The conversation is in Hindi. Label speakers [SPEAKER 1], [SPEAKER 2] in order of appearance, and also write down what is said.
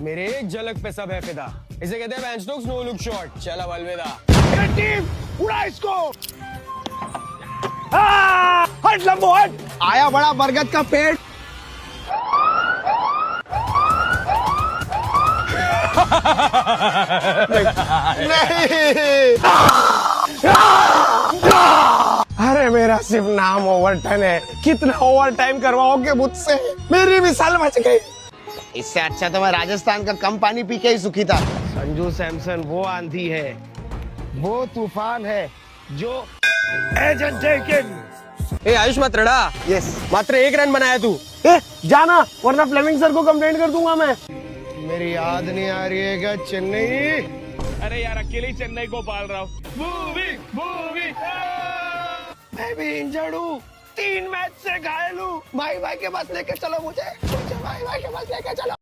[SPEAKER 1] मेरे एक झलक पे सब है फिदा। इसे कहते हैं बेंचटॉक्स नो लुक शॉट। चल अब अलविदा।
[SPEAKER 2] टीम उड़ा इसको। हट लंबो हट। आया बड़ा बरगद का पेड़। नहीं। अरे मेरा सिर्फ नाम ओवरटन है, कितना ओवर टाइम करवाओगे मुझसे? मेरी भी साल बच गई। इससे अच्छा तो मैं राजस्थान का कम पानी पी के ही सुखी था। संजू सैमसन वो आंधी है, वो तूफान है जो एजेंट जेकिन।
[SPEAKER 1] ए आयुष मतरड़ा,
[SPEAKER 2] यस
[SPEAKER 1] मात्र 1 रन बनाया तू।
[SPEAKER 2] जाना वरना फ्लेमिंग सर को कंप्लेंट कर दूंगा मैं। मेरी याद नहीं आ रही है क्या चेन्नई?
[SPEAKER 3] अरे यार अकेले ही चेन्नई को पाल रहा हूँ।
[SPEAKER 2] मैं भी इंजर्ड हूँ, 3 मैच से घायल हूँ। भाई के पास लेके चलो मुझे भाई के पास लेके चलो।